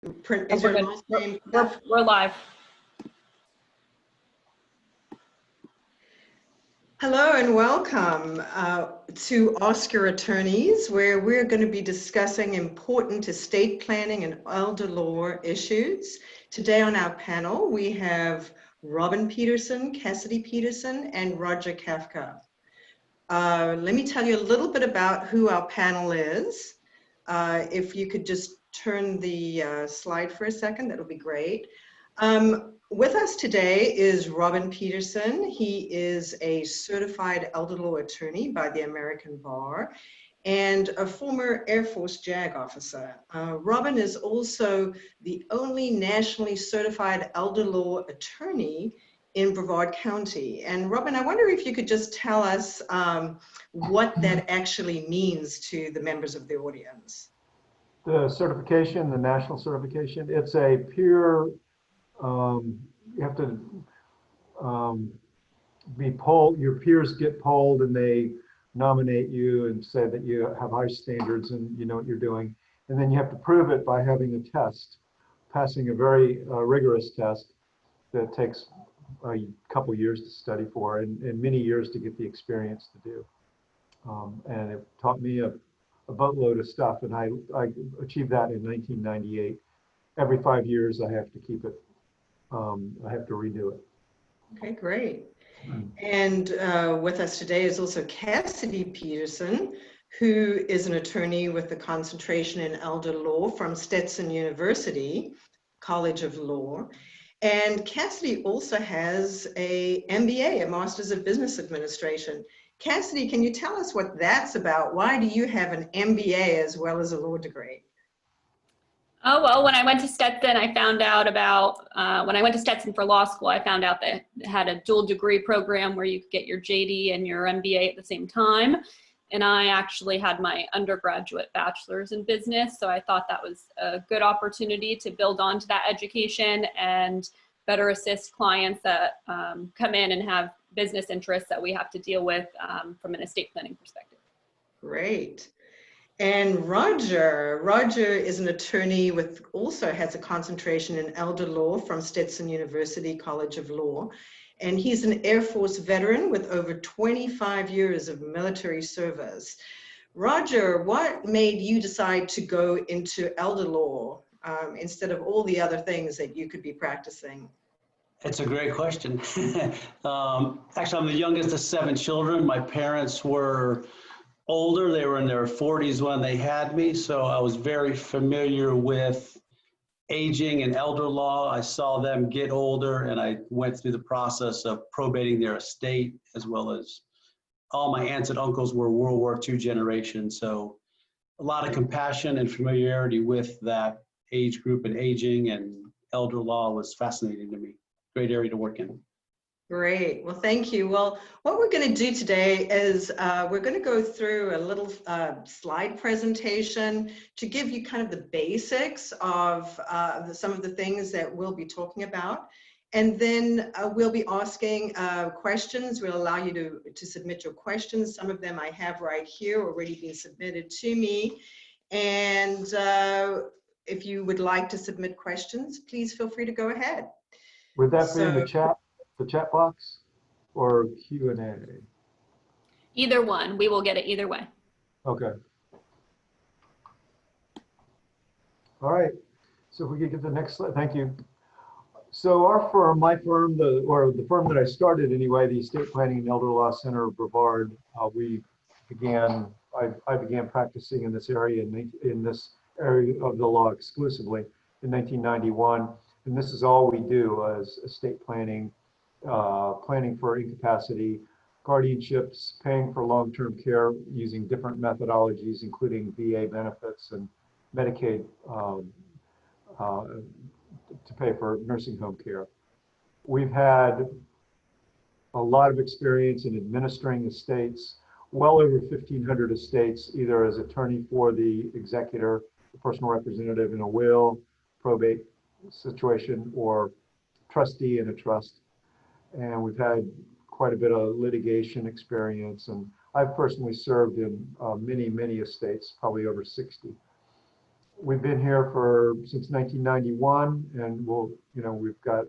Is your last name? We're live. Hello and welcome to Ask Your Attorneys, where we're going to be discussing important estate planning and elder law issues. Today on our panel, we have Robin Peterson, Cassidy Peterson, and Roger Kafka. Let me tell you a little bit about who our panel is. If you could just turn the slide for a second, that would be great. With us today is Robin Peterson. He is a certified elder law attorney by the American Bar and a former Air Force JAG officer. Robin is also the only nationally certified elder law attorney in Brevard County. And Robin, I wonder if you could just tell us what that actually means to the members of the audience. The certification, the national certification, it's a peer, you have to be polled, your peers get polled and they nominate you and say that you have high standards and you know what you're doing. And then you have to prove it by having a test, passing a very rigorous test that takes a couple years to study for and many years to get the experience to do. And it taught me a boatload of stuff, and I achieved that in 1998. Every 5 years I have to keep it, I have to renew it. Okay, great. And with us today is also Cassidy Peterson, who is an attorney with the concentration in elder law from Stetson University College of Law. And Cassidy also has a MBA, a Master's of Business Administration. Cassidy, can you tell us what that's about? Why do you have an MBA as well as a law degree? Oh, well, when I went to Stetson, I found out about, when I went to Stetson for law school, I found out that it had a dual degree program where you could get your JD and your MBA at the same time. And I actually had my undergraduate bachelor's in business. So I thought that was a good opportunity to build on to that education and better assist clients that come in and have business interests that we have to deal with from an estate planning perspective. Great. And Roger is an attorney with, also has a concentration in elder law from Stetson University College of Law. And he's an Air Force veteran with over 25 years of military service. Roger, what made you decide to go into elder law instead of all the other things that you could be practicing? It's a great question. Actually, I'm the youngest of 7 children. My parents were older. They were in their 40s when they had me, so I was very familiar with aging and elder law. I saw them get older, and I went through the process of probating their estate, as well as all my aunts and uncles were World War II generation. So a lot of compassion and familiarity with that age group, and aging and elder law was fascinating to me. Great area to work in. Great. Well, thank you. Well, what we're going to do today is we're going to go through a little slide presentation to give you kind of the basics of some of the things that we'll be talking about. And then we'll be asking questions. We'll allow you to submit your questions. Some of them I have right here already been submitted to me. And if you would like to submit questions, please feel free to go ahead. Would that be in the chat box or Q&A? Either one, we will get it either way. Okay. All right. So if we could get the next slide, thank you. So our firm, my firm, the firm that I started anyway, the Estate Planning and Elder Law Center of Brevard, I began practicing in this area of the law exclusively in 1991. And this is all we do as estate planning, planning for incapacity, guardianships, paying for long-term care using different methodologies, including VA benefits and Medicaid to pay for nursing home care. We've had a lot of experience in administering estates, well over 1,500 estates, either as attorney for the executor, the personal representative in a will, probate situation, or trustee in a trust. And we've had quite a bit of litigation experience, and I've personally served in many estates, probably over 60. we've been here since 1991, and we've got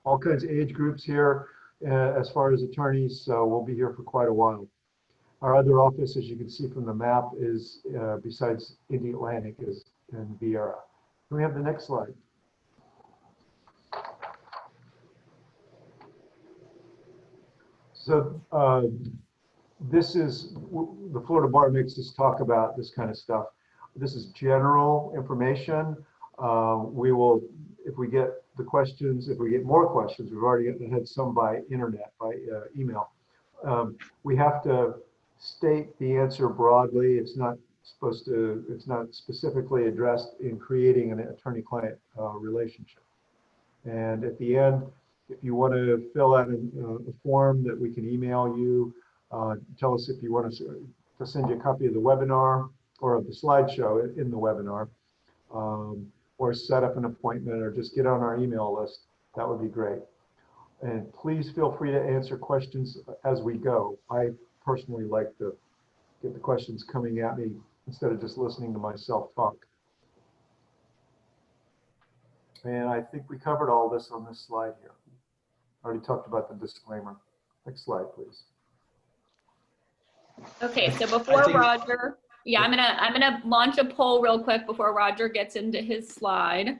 all kinds of age groups here as far as attorneys, so we'll be here for quite a while. Our other office, as you can see from the map, is besides Indy Atlantic, is in Viera. Can we have the next slide? So this is, the Florida Bar makes us talk about this kind of stuff. This is general information. We will, if we get the questions, if we get more questions, we've already had some by internet, by email. We have to state the answer broadly. It's not specifically addressed in creating an attorney-client relationship. And at the end, if you want to fill out a form that we can email you, tell us if you want us to send you a copy of the webinar or of the slideshow in the webinar, or set up an appointment or just get on our email list, that would be great. And please feel free to answer questions as we go. I personally like to get the questions coming at me instead of just listening to myself talk. And I think we covered all this on this slide here. Already talked about the disclaimer. Next slide, please. Okay, so before Roger, yeah, I'm gonna launch a poll real quick before Roger gets into his slide.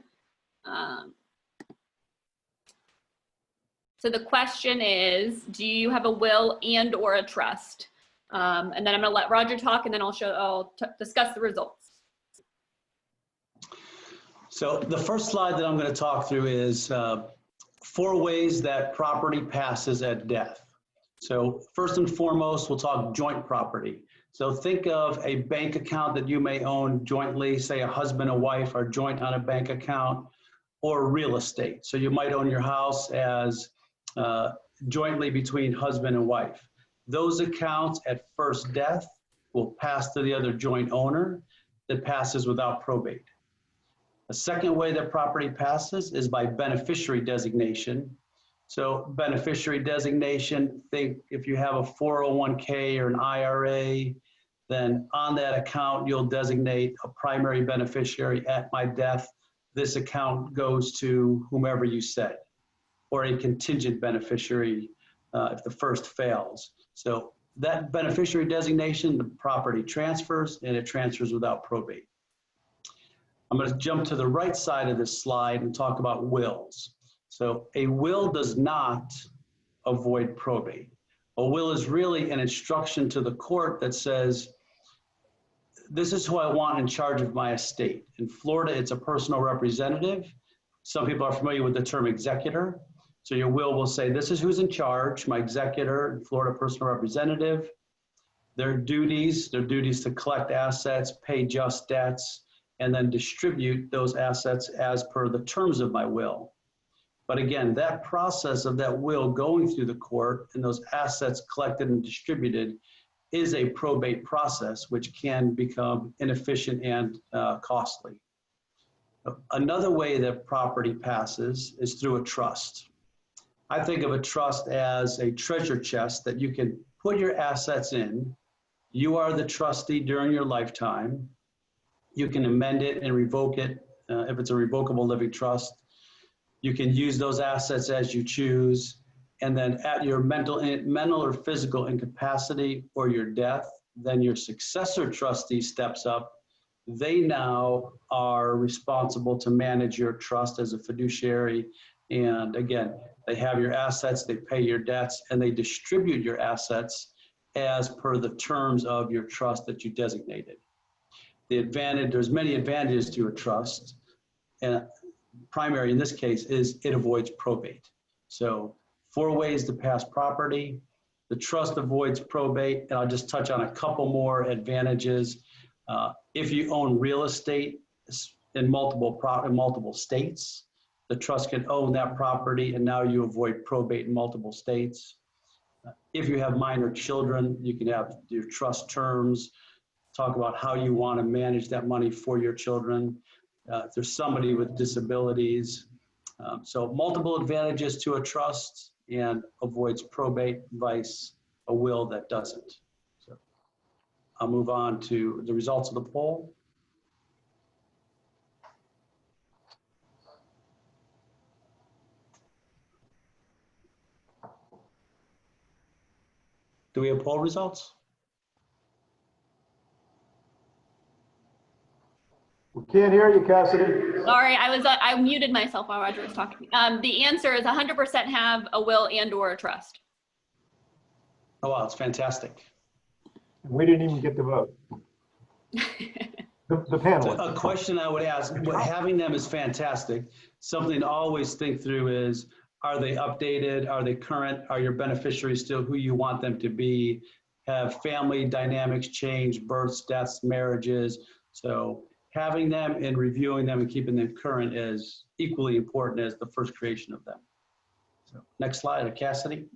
So the question is, do you have a will and or a trust? And then I'm gonna let Roger talk, and then I'll discuss the results. So the first slide that I'm going to talk through is 4 ways that property passes at death. So first and foremost, we'll talk joint property. So think of a bank account that you may own jointly, say a husband and wife are joint on a bank account, or real estate. So you might own your house as jointly between husband and wife. Those accounts at first death will pass to the other joint owner that passes without probate. The second way that property passes is by beneficiary designation. So beneficiary designation, think if you have a 401k or an IRA, then on that account, you'll designate a primary beneficiary. At my death, this account goes to whomever you said, or a contingent beneficiary if the first fails. So that beneficiary designation, the property transfers, and it transfers without probate. I'm going to jump to the right side of this slide and talk about wills. So a will does not avoid probate. A will is really an instruction to the court that says, this is who I want in charge of my estate. In Florida, it's a personal representative. Some people are familiar with the term executor. So your will say, this is who's in charge, my executor, Florida personal representative. Their duties to collect assets, pay just debts, and then distribute those assets as per the terms of my will. But again, that process of that will going through the court and those assets collected and distributed is a probate process, which can become inefficient and costly. Another way that property passes is through a trust. I think of a trust as a treasure chest that you can put your assets in. You are the trustee during your lifetime. You can amend it and revoke it if it's a revocable living trust. You can use those assets as you choose. And then at your mental or physical incapacity or your death, then your successor trustee steps up. They now are responsible to manage your trust as a fiduciary. And again, they have your assets, they pay your debts, and they distribute your assets as per the terms of your trust that you designated. There's many advantages to a trust, and primary in this case is it avoids probate. So 4 ways to pass property. The trust avoids probate, and I'll just touch on a couple more advantages. If you own real estate in multiple states, the trust can own that property, and now you avoid probate in multiple states. If you have minor children, you can have your trust terms, talk about how you want to manage that money for your children. If there's somebody with disabilities. So multiple advantages to a trust and avoids probate, vice a will that doesn't. So I'll move on to the results of the poll. we have poll results? We can't hear you, Cassidy. Sorry, I muted myself while Roger was talking. The answer is 100% have a will and or a trust. Oh, wow, it's fantastic. We didn't even get to vote. The panel. A question I would ask, having them is fantastic. Something to always think through is, are they updated? Are they current? Are your beneficiaries still who you want them to be? Have family dynamics changed, births, deaths, marriages? So having them and reviewing them and keeping them current is equally important as the first creation of them. So next slide, Cassidy.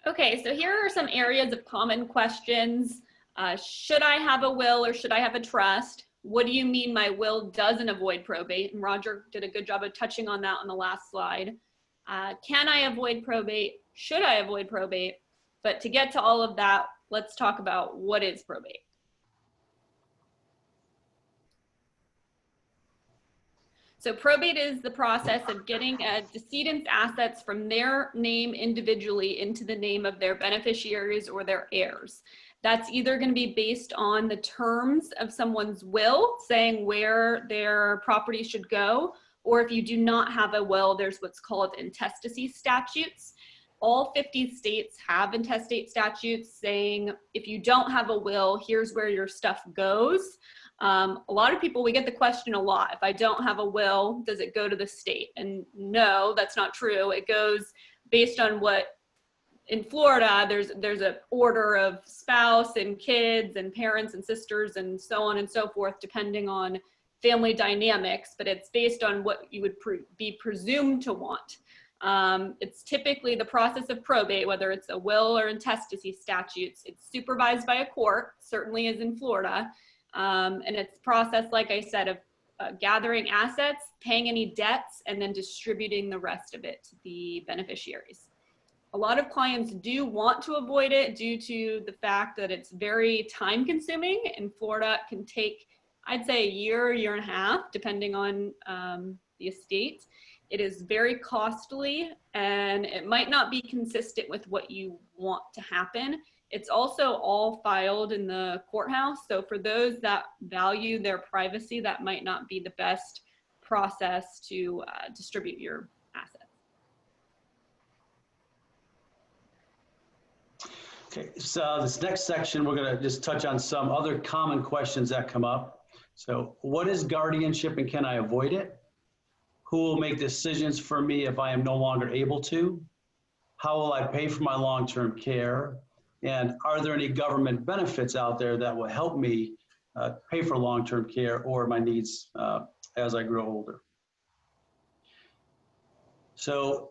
Okay, so here are some areas of common questions. Should I have a will or should I have a trust? What do you mean my will doesn't avoid probate? And Roger did a good job of touching on that on the last slide. Can I avoid probate? Should I avoid probate? But to get to all of that, let's talk about what is probate. So probate is the process of getting a decedent's assets from their name individually into the name of their beneficiaries or their heirs. That's either going to be based on the terms of someone's will, saying where their property should go, or if you do not have a will, there's what's called intestacy statutes. All 50 states have intestate statutes saying if you don't have a will, here's where your stuff goes. A lot of people, we get the question a lot, if I don't have a will, does it go to the state? And no, that's not true. It goes based on what, in Florida, there's an order of spouse and kids and parents and sisters and so on and so forth, depending on family dynamics, but it's based on what you would be presumed to want. It's typically the process of probate, whether it's a will or intestacy statutes, it's supervised by a court, certainly is in Florida. And it's process, like I said, of gathering assets, paying any debts, and then distributing the rest of it to the beneficiaries. A lot of clients do want to avoid it due to the fact that it's very time consuming. In Florida, it can take, I'd say, a year and a half, depending on the estate. It is very costly and it might not be consistent with what you want to happen. It's also all filed in the courthouse. So for those that value their privacy, that might not be the best process to distribute your assets. Okay, so this next section, we're going to just touch on some other common questions that come up. So what is guardianship and can I avoid it? Who will make decisions for me if I am no longer able to? How will I pay for my long-term care? And are there any government benefits out there that will help me pay for long-term care or my needs as I grow older? So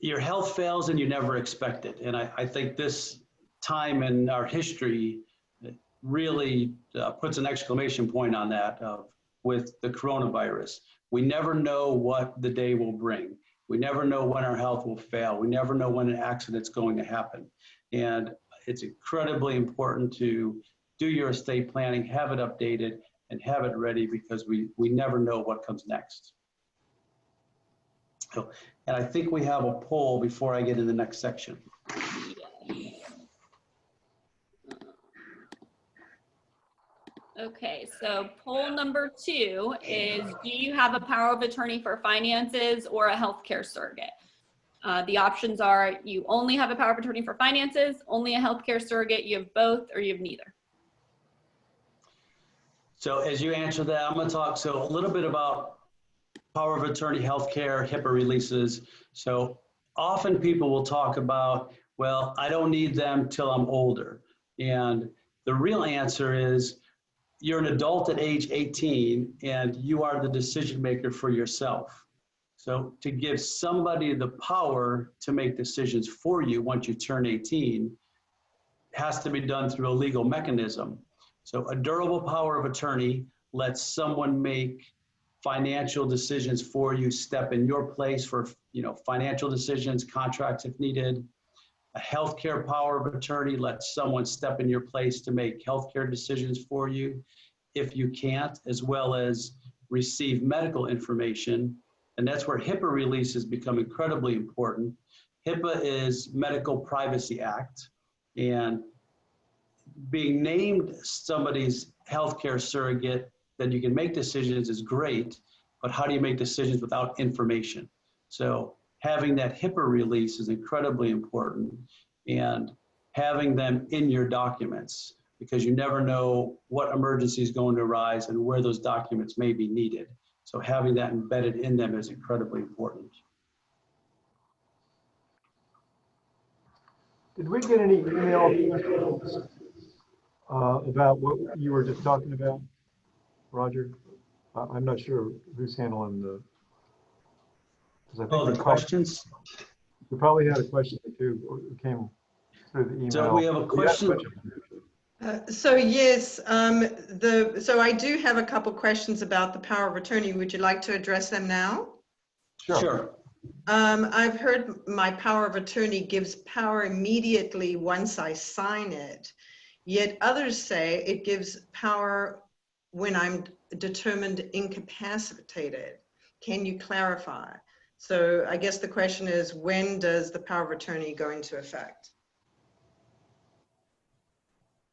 your health fails and you never expect it. And I think this time in our history really puts an exclamation point on that with the coronavirus. We never know what the day will bring. We never know when our health will fail. We never know when an accident's going to happen. And it's incredibly important to do your estate planning, have it updated, and have it ready because we never know what comes next. So, and I think we have a poll before I get in the next section. Okay, so poll number 2 is, do you have a power of attorney for finances or a healthcare surrogate? The options are you only have a power of attorney for finances, only a healthcare surrogate, you have both, or you have neither. So as you answer that, I'm going to talk a little bit about power of attorney, healthcare, HIPAA releases. So often people will talk about, well, I don't need them till I'm older. And the real answer is you're an adult at age 18 and you are the decision maker for yourself. So to give somebody the power to make decisions for you once you turn 18 has to be done through a legal mechanism. So a durable power of attorney lets someone make financial decisions for you, step in your place for financial decisions, contracts if needed. A healthcare power of attorney lets someone step in your place to make healthcare decisions for you if you can't, as well as receive medical information. And that's where HIPAA releases become incredibly important. HIPAA is Medical Privacy Act. And being named somebody's healthcare surrogate that you can make decisions is great, but how do you make decisions without information? So having that HIPAA release is incredibly important, and having them in your documents, because you never know what emergency is going to arise and where those documents may be needed. So having that embedded in them is incredibly important. Did we get any email about what you were just talking about, Roger? I'm not sure who's handling the. 'Cause I think Oh, the questions? We probably had a question or two that came through the email. So we have a question. So yes, so I do have a couple questions about the power of attorney. Would you like to address them now? Sure. I've heard my power of attorney gives power immediately once I sign it, yet others say it gives power when I'm determined incapacitated. Can you clarify? So I guess the question is, when does the power of attorney go into effect?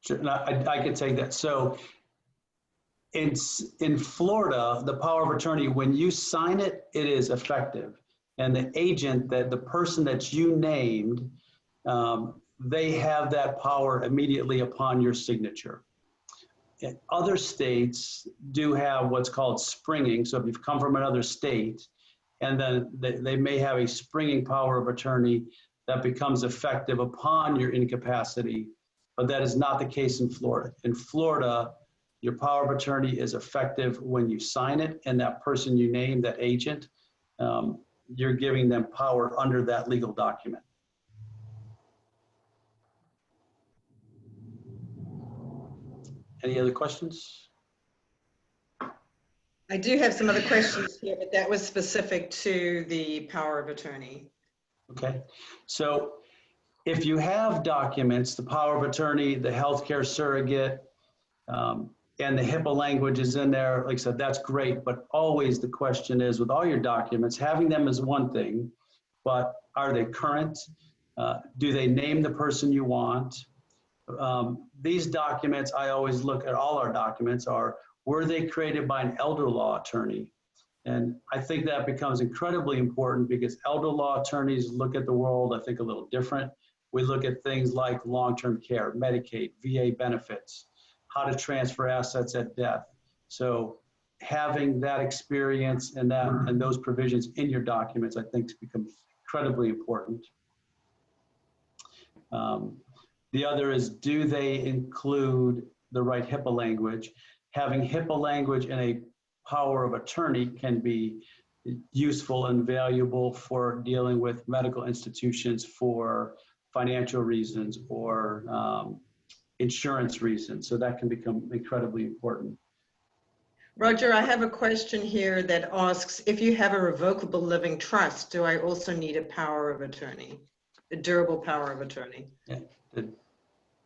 Sure, and I could take that. So in Florida, the power of attorney, when you sign it, it is effective. And the agent, that the person that you named, they have that power immediately upon your signature. And other states do have what's called springing. So if you've come from another state, and then they may have a springing power of attorney that becomes effective upon your incapacity, but that is not the case in Florida. In Florida, your power of attorney is effective when you sign it, and that person you name, that agent, you're giving them power under that legal document. Any other questions? I do have some other questions here, but that was specific to the power of attorney. Okay, so if you have documents, the power of attorney, the healthcare surrogate, and the HIPAA language is in there, like I said, that's great, but always the question is, with all your documents, having them is one thing, but are they current? Do they name the person you want? These documents, I always look at all our documents, were they created by an elder law attorney? And I think that becomes incredibly important because elder law attorneys look at the world, I think, a little different. We look at things like long-term care, Medicaid, VA benefits, how to transfer assets at death. So having that experience and those provisions in your documents, I think, becomes incredibly important. The other is, do they include the right HIPAA language? Having HIPAA language in a power of attorney can be useful and valuable for dealing with medical institutions for financial reasons or insurance reasons. So that can become incredibly important. Roger, I have a question here that asks, if you have a revocable living trust, do I also need a power of attorney, a durable power of attorney? Yeah.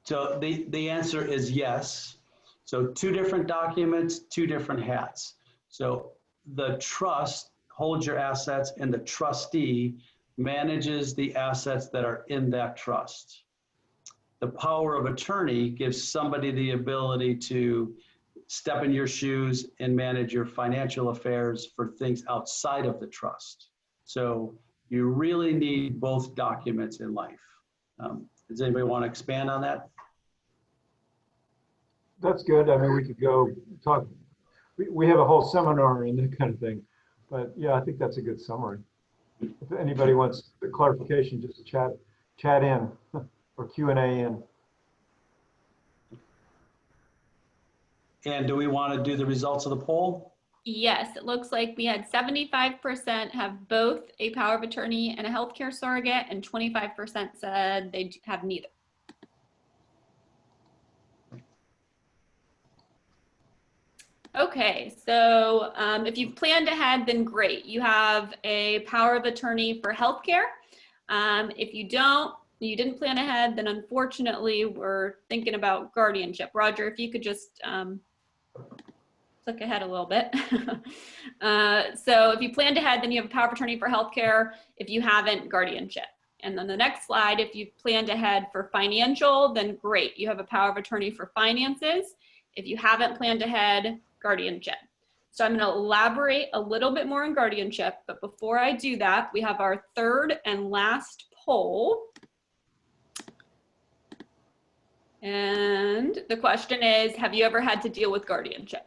So the answer is yes. So two different documents, two different hats. So the trust holds your assets and the trustee manages the assets that are in that trust. The power of attorney gives somebody the ability to step in your shoes and manage your financial affairs for things outside of the trust. So you really need both documents in life. Does anybody want to expand on that? That's good. I mean, we could go talk. We have a whole seminar and that kind of thing. But yeah, I think that's a good summary. If anybody wants the clarification, just chat in or Q&A in. And do we want to do the results of the poll? Yes, it looks like we had 75% have both a power of attorney and a healthcare surrogate, and 25% said they have neither. Okay, so if you've planned ahead, then great. You have a power of attorney for healthcare. If you didn't plan ahead, then unfortunately we're thinking about guardianship. Roger, if you could just click ahead a little bit. So if you planned ahead, then you have a power of attorney for healthcare. If you haven't, guardianship. And then the next slide, if you've planned ahead for financial, then great, you have a power of attorney for finances. If you haven't planned ahead, guardianship. So I'm going to elaborate a little bit more on guardianship, but before I do that, we have our third and last poll. And the question is, have you ever had to deal with guardianship?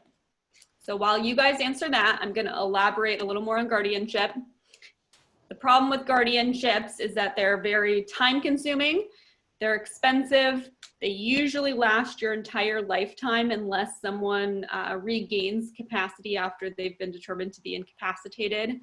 So while you guys answer that, I'm going to elaborate a little more on guardianship. The problem with guardianships is that they're very time consuming, they're expensive, they usually last your entire lifetime unless someone regains capacity after they've been determined to be incapacitated.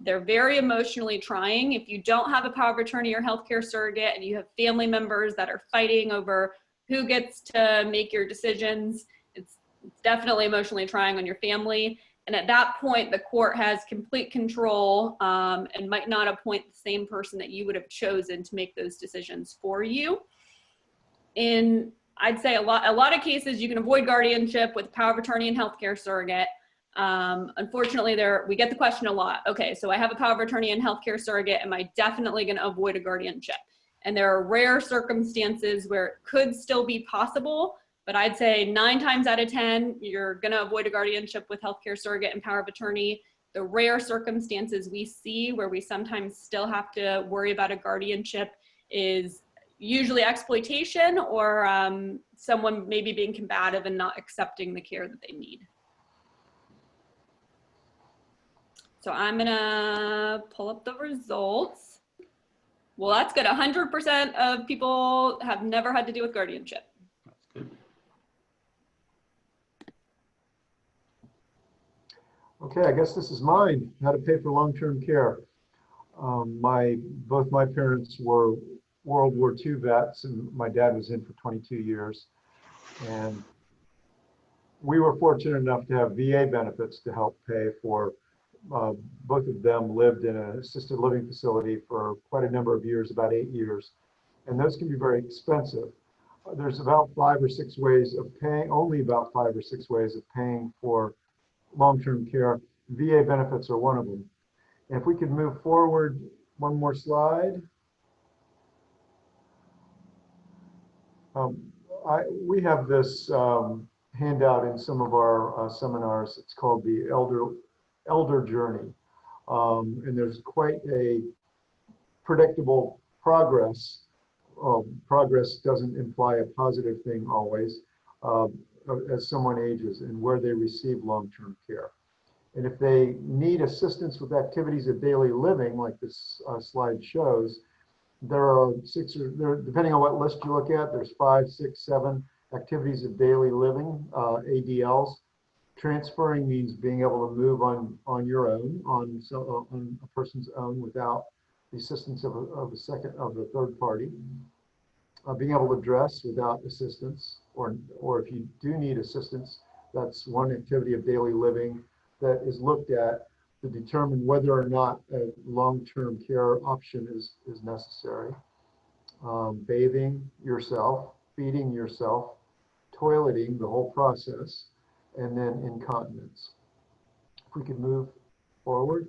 They're very emotionally trying. If you don't have a power of attorney or healthcare surrogate and you have family members that are fighting over who gets to make your decisions, it's definitely emotionally trying on your family. And at that point, the court has complete control and might not appoint the same person that you would have chosen to make those decisions for you. In, I'd say a lot of cases, you can avoid guardianship with power of attorney and healthcare surrogate. Unfortunately, we get the question a lot. Okay, so I have a power of attorney and healthcare surrogate. Am I definitely going to avoid a guardianship? And there are rare circumstances where it could still be possible, but I'd say 9 times out of 10, you're going to avoid a guardianship with healthcare surrogate and power of attorney. The rare circumstances we see where we sometimes still have to worry about a guardianship is usually exploitation or someone maybe being combative and not accepting the care that they need. So I'm gonna pull up the results. Well, that's good. 100% of people have never had to deal with guardianship. That's good. Okay, I guess this is mine, how to pay for long-term care. Both my parents were World War II vets, and my dad was in for 22 years. And we were fortunate enough to have VA benefits to help pay for, both of them lived in an assisted living facility for quite a number of years, about 8 years. And those can be very expensive. There's about 5 or 6 ways of paying, only about 5 or 6 ways of paying for long-term care. VA benefits are one of them. And if we could move forward one more slide. We have this handout in some of our seminars. It's called the Elder Journey. And there's quite a predictable progress. Progress doesn't imply a positive thing always as someone ages and where they receive long-term care. And if they need assistance with activities of daily living, like this slide shows, there are 6 or depending on what list you look at, there's 5, 6, 7 activities of daily living, ADLs. Transferring means being able to move on your own, on a person's own without the assistance of a third party. Being able to dress without assistance, or if you do need assistance, that's one activity of daily living that is looked at to determine whether or not a long-term care option is necessary. Bathing yourself, feeding yourself, toileting, the whole process, and then incontinence. If we could move forward.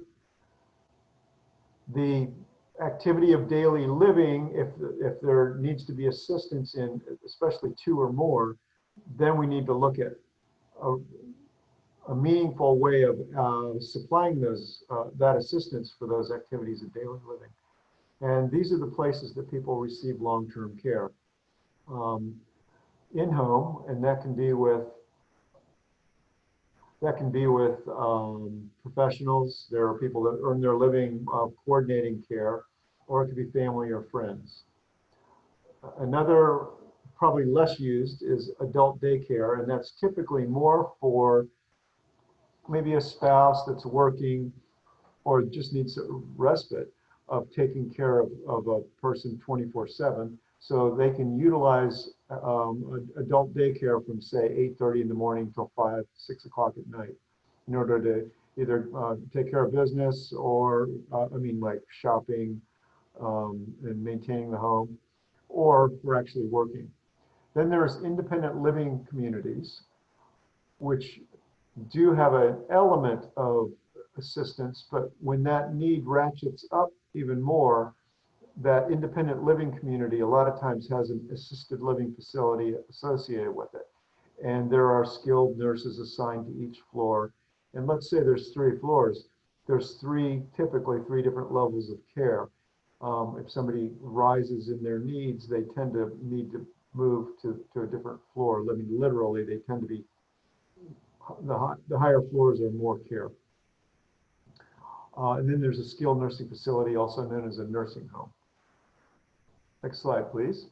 The activity of daily living, if there needs to be assistance in especially 2 or more, then we need to look at a meaningful way of supplying that assistance for those activities of daily living. And these are the places that people receive long-term care. In-home, and that can be with professionals. There are people that earn their living coordinating care, or it could be family or friends. Another, probably less used, is adult daycare, and that's typically more for maybe a spouse that's working or just needs a respite of taking care of a person 24/7, so they can utilize adult daycare from say 8:30 in the morning till 5, 6 o'clock at night in order to either take care of business or like shopping and maintaining the home, or we're actually working. Then there's independent living communities, which do have an element of assistance, but when that need ratchets up even more, that independent living community a lot of times has an assisted living facility associated with it. And there are skilled nurses assigned to each floor. And let's say there's 3 floors. There's typically three different levels of care. If somebody rises in their needs, they tend to need to move to a different floor. I mean, literally, they tend to be, the higher floors are more care. And then there's a skilled nursing facility, also known as a nursing home. Next slide, please.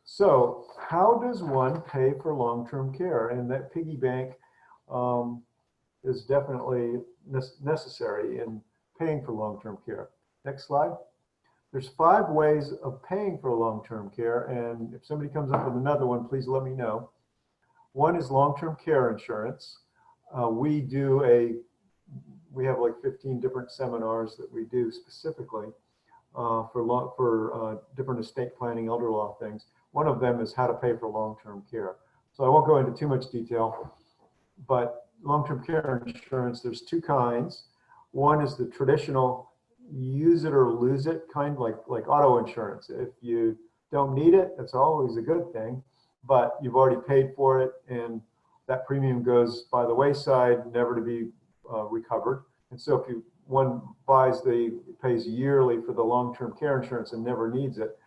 So how does one pay for long-term care? And that piggy bank is definitely necessary in paying for long-term care. Next slide. There's 5 ways of paying for long-term care, and if somebody comes up with another one, please let me know. One is long-term care insurance. We have like 15 different seminars that we do specifically for different estate planning, elder law things. One of them is how to pay for long-term care. So I won't go into too much detail, but long-term care insurance, there's 2 kinds. One is the traditional use it or lose it kind, like auto insurance. If you don't need it, that's always a good thing, but you've already paid for it and that premium goes by the wayside, never to be recovered. And so if one pays yearly for the long-term care insurance and never needs it,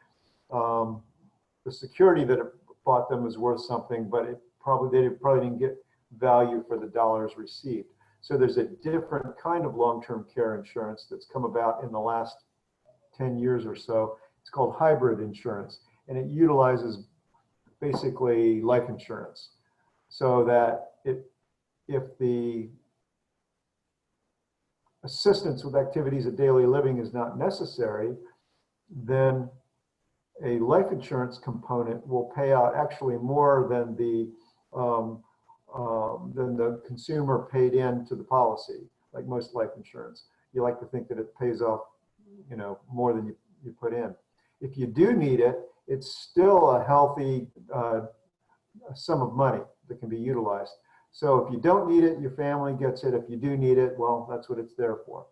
the security that it bought them is worth something, but they probably didn't get value for the dollars received. So there's a different kind of long-term care insurance that's come about in the last 10 years or so. It's called hybrid insurance, and it utilizes basically life insurance, so that if the assistance with activities of daily living is not necessary, then a life insurance component will pay out actually more than the consumer paid into the policy, like most life insurance. You like to think that it pays off, more than you put in. If you do need it, it's still a healthy sum of money that can be utilized. So if you don't need it, your family gets it. If you do need it, well, that's what it's there for.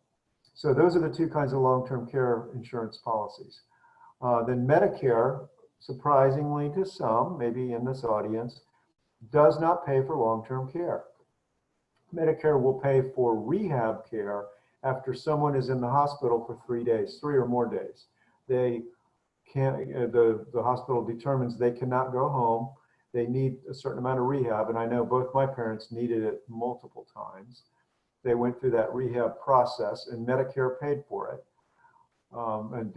So those are the 2 kinds of long-term care insurance policies. Then Medicare, surprisingly to some, maybe in this audience, does not pay for long-term care. Medicare will pay for rehab care after someone is in the hospital for 3 days, 3 or more days. They can't, the hospital determines they cannot go home. They need a certain amount of rehab, and I know both my parents needed it multiple times. They went through that rehab process, and Medicare paid for it. And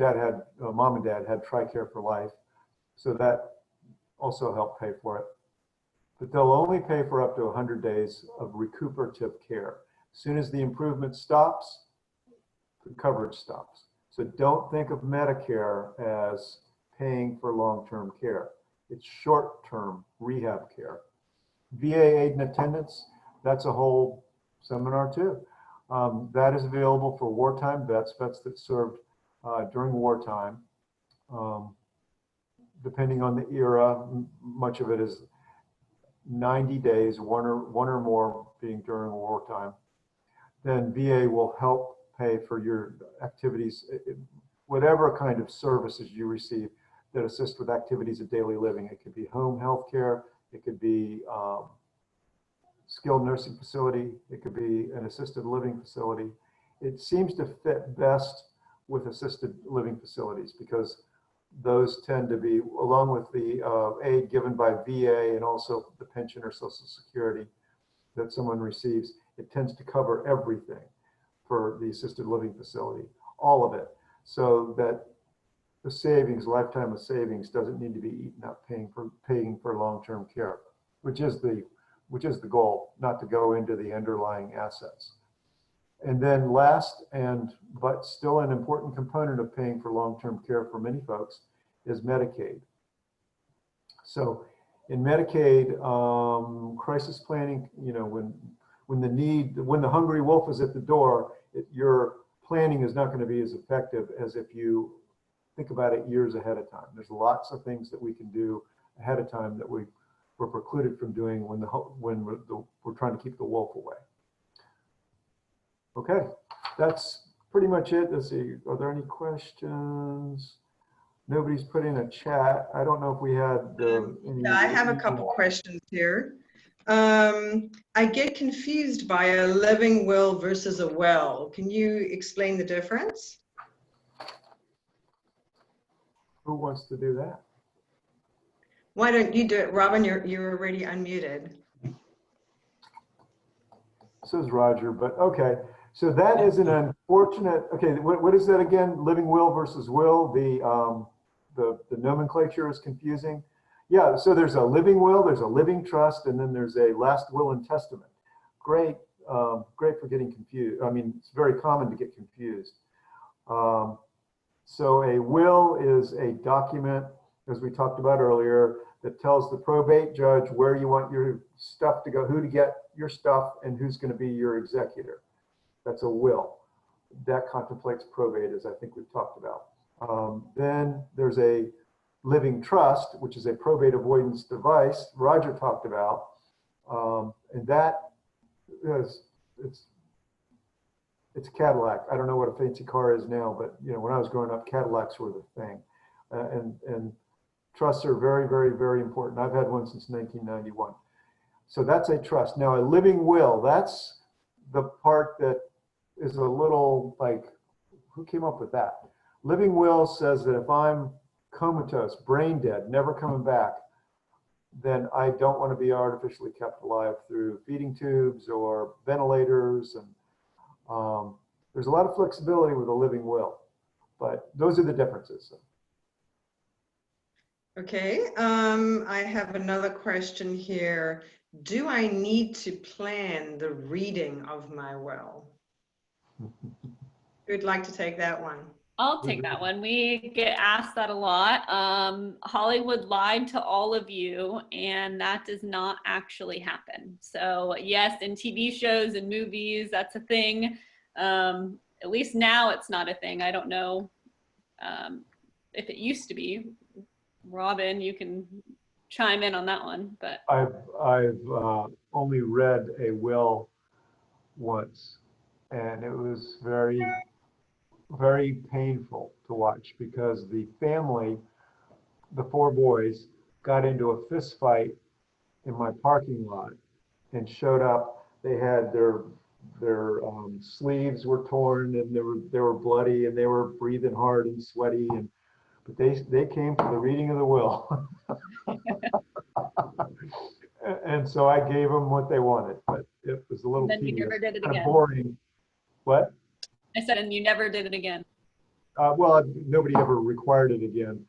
mom and dad had TRICARE for life, so that also helped pay for it. But they'll only pay for up to 100 days of recuperative care. As soon as the improvement stops, the coverage stops. So don't think of Medicare as paying for long-term care. It's short-term rehab care. VA aid and attendance, that's a whole seminar too. That is available for wartime vets that served during wartime. Depending on the era, much of it is 90 days, one or more being during wartime. Then VA will help pay for your activities, whatever kind of services you receive that assist with activities of daily living. It could be home health care, it could be skilled nursing facility, it could be an assisted living facility. It seems to fit best with assisted living facilities because those tend to be, along with the aid given by VA and also the pension or Social Security that someone receives, it tends to cover everything for the assisted living facility, all of it, so that the savings, lifetime of savings, doesn't need to be eaten up paying for long-term care, which is the goal, not to go into the underlying assets. And then last, but still an important component of paying for long-term care for many folks, is Medicaid. So in Medicaid, crisis planning, when the hungry wolf is at the door, your planning is not going to be as effective as if you think about it years ahead of time. There's lots of things that we can do ahead of time that we're precluded from doing when we're trying to keep the wolf away. Okay, that's pretty much it. Let's see, are there any questions? Nobody's put in a chat. I don't know if we had any. Yeah, I have a couple questions here. I get confused by a living will versus a will. Can you explain the difference? Who wants to do that? Why don't you do it, Robin? You're already unmuted. Says Roger, but okay. So that is an unfortunate, okay, what is that again? Living will versus will, the nomenclature is confusing. Yeah, so there's a living will, there's a living trust, and then there's a last will and testament. Great, great for getting confused. I mean, it's very common to get confused. So a will is a document, as we talked about earlier, that tells the probate judge where you want your stuff to go, who to get your stuff, and who's going to be your executor. That's a will. That contemplates probate, as I think we've talked about. Then there's a living trust, which is a probate avoidance device Roger talked about. And that is, it's a Cadillac. I don't know what a fancy car is now, but you know, when I was growing up, Cadillacs were the thing. And trusts are very, very, very important. I've had one since 1991. So that's a trust. Now a living will, that's the part that is a little like, who came up with that? Living will says that if I'm comatose, brain dead, never coming back, then I don't want to be artificially kept alive through feeding tubes or ventilators. And there's a lot of flexibility with a living will, but those are the differences. Okay, I have another question here. Do I need to plan the reading of my will? Who'd like to take that one? I'll take that one. We get asked that a lot. Hollywood lied to all of you, and that does not actually happen. So yes, in TV shows and movies, that's a thing. At least now it's not a thing. I don't know if it used to be. Robin, you can chime in on that one. But I've only read a will once, and it was very, very painful to watch because the family, the four boys, got into a fist fight in my parking lot and showed up. They had their sleeves were torn and they were bloody and they were breathing hard and sweaty, and but they came for the reading of the will. And so I gave them what they wanted, but it was a little then you tedious, never did it kind of again. boring. What? I said, and you never did it again. Well, nobody ever required it again.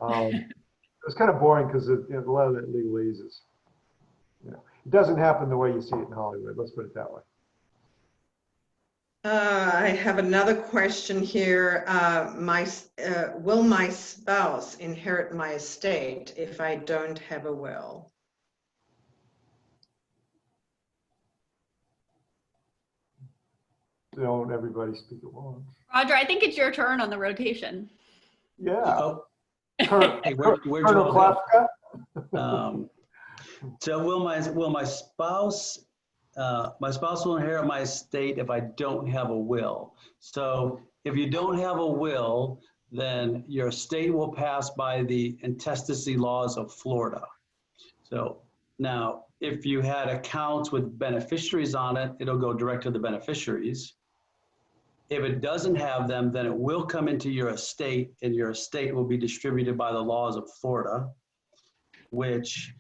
It was kind of boring because a lot of that legalese is, it doesn't happen the way you see it in Hollywood. Let's put it that way. I have another question here. Will my spouse inherit my estate if I don't have a will? Don't everybody speak at once. Roger, I think it's your turn on the rotation. Yeah. Oh, Colonel hey, where'd you all Klafka? So will my spouse will inherit my estate if I don't have a will. So if you don't have a will, then your estate will pass by the intestacy laws of Florida. So now, if you had accounts with beneficiaries on it, it'll go direct to the beneficiaries. If it doesn't have them, then it will come into your estate, and your estate will be distributed by the laws of Florida, which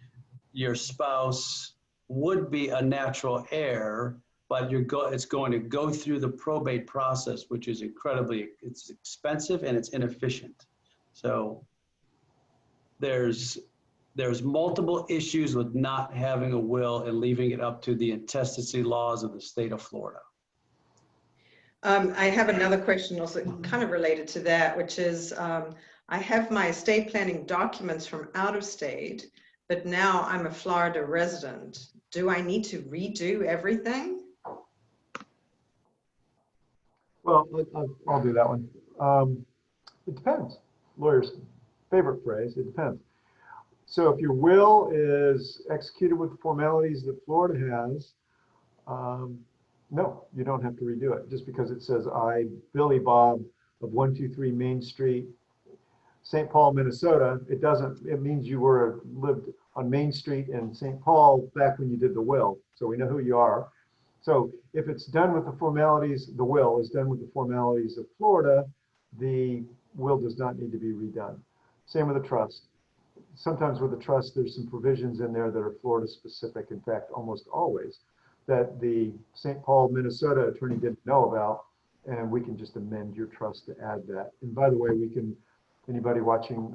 your spouse would be a natural heir, but it's going to go through the probate process, which is it's expensive and it's inefficient. So there's multiple issues with not having a will and leaving it up to the intestacy laws of the state of Florida. I have another question also kind of related to that, which is I have my estate planning documents from out of state, but now I'm a Florida resident. Do I need to redo everything? Well, I'll do that one. It depends. Lawyer's favorite phrase, it depends. So if your will is executed with the formalities that Florida has, No, you don't have to redo it. Just because it says I, Billy Bob of 123 Main Street, St. Paul, Minnesota, it means you lived on Main Street in St. Paul back when you did the will. So we know who you are. So if it's done with the formalities, the will is done with the formalities of Florida, the will does not need to be redone. Same with the trust. Sometimes with the trust, there's some provisions in there that are Florida specific. In fact, almost always, that the St. Paul, Minnesota attorney didn't know about, and we can just amend your trust to add that. And by the way, anybody watching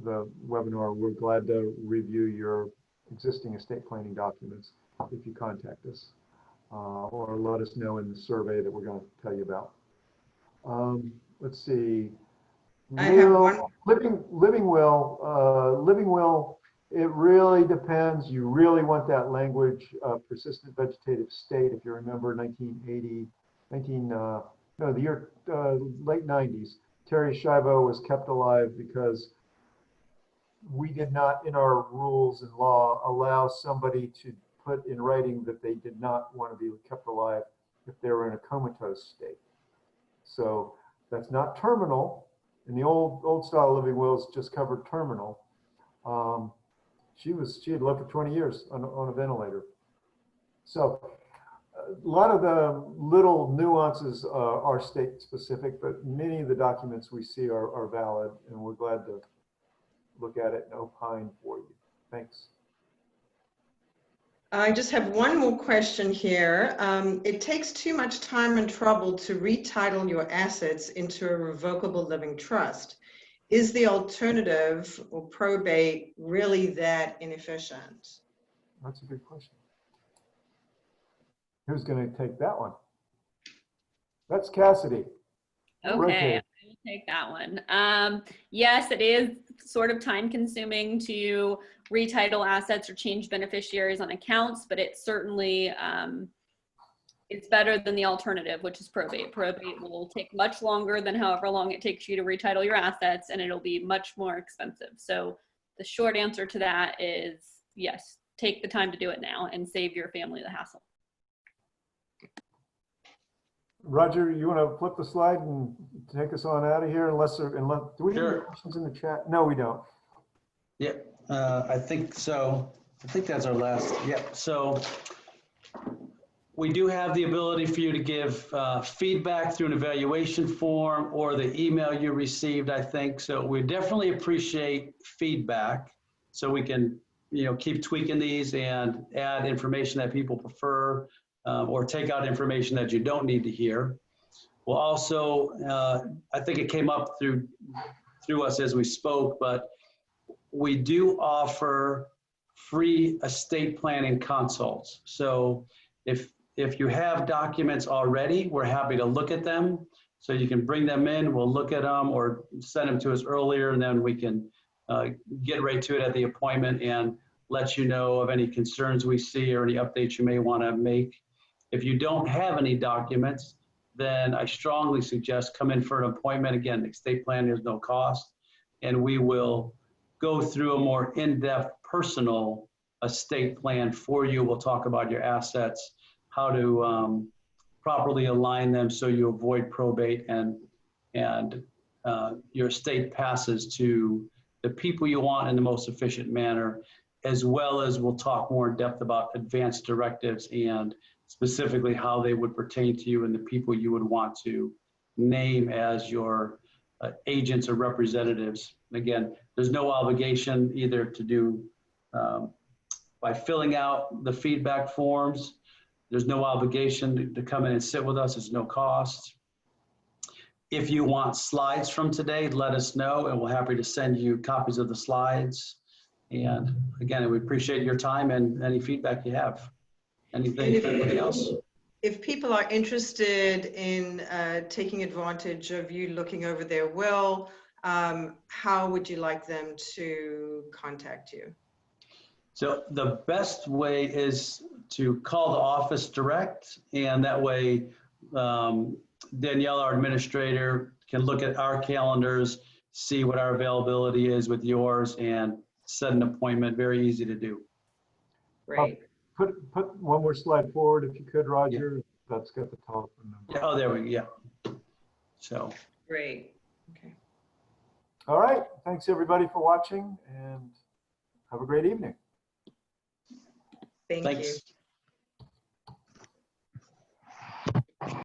the webinar, we're glad to review your existing estate planning documents if you contact us, or let us know in the survey that we're going to tell you about. Let's see. I have one. Living will, it really depends. You really want that language, persistent vegetative state. If you remember the year, late 90s, Terry Schiavo was kept alive because we did not, in our rules and law, allow somebody to put in writing that they did not want to be kept alive if they were in a comatose state. So that's not terminal. In the old style living wills just covered terminal. She had lived for 20 years on a ventilator. So a lot of the little nuances are state specific, but many of the documents we see are valid, and we're glad to look at it and opine for you. Thanks. I just have one more question here. It takes too much time and trouble to retitle your assets into a revocable living trust. Is the alternative or probate really that inefficient? That's a good question. Who's going to take that one? That's Cassidy. Okay, Rotate. I will take that one. Yes, it is sort of time consuming to retitle assets or change beneficiaries on accounts, but it certainly, it's better than the alternative, which is probate. Probate will take much longer than however long it takes you to retitle your assets, and it'll be much more expensive. So the short answer to that is yes, take the time to do it now and save your family the hassle. Roger, you want to flip the slide and take us on out of here? Unless do we have any questions in the chat? No, we don't. Yep, I think so. I think that's our last. Yep. So we do have the ability for you to give feedback through an evaluation form or the email you received, I think. So we definitely appreciate feedback so we can, keep tweaking these and add information that people prefer, or take out information that you don't need to hear. We'll also, I think it came up through us as we spoke, but we do offer free estate planning consults. So if you have documents already, we're happy to look at them. So you can bring them in, we'll look at them, or send them to us earlier, and then we can get right to it at the appointment and let you know of any concerns we see or any updates you may want to make. If you don't have any documents, then I strongly suggest come in for an appointment. Again, the estate plan is no cost, and we will go through a more in-depth personal estate plan for you. We'll talk about your assets, how to properly align them so you avoid probate, and your estate passes to the people you want in the most efficient manner, as well as we'll talk more in depth about advanced directives and specifically how they would pertain to you and the people you would want to name as your agents or representatives. Again, there's no obligation either to do by filling out the feedback forms. There's no obligation to come in and sit with us. There's no cost. If you want slides from today, let us know, and we're happy to send you copies of the slides. And again, we appreciate your time and any feedback you have. Anything for anybody else? If people are interested in taking advantage of you looking over their will, how would you like them to contact you? So the best way is to call the office direct, and that way Danielle, our administrator, can look at our calendars, see what our availability is with yours, and set an appointment. Very easy to do. Great. Put one more slide forward if you could, Roger. that's got the telephone number. Yeah, oh, there we go. Yeah. So. Great. Okay. All right. Thanks everybody for watching and have a great evening. Thank you. Thanks.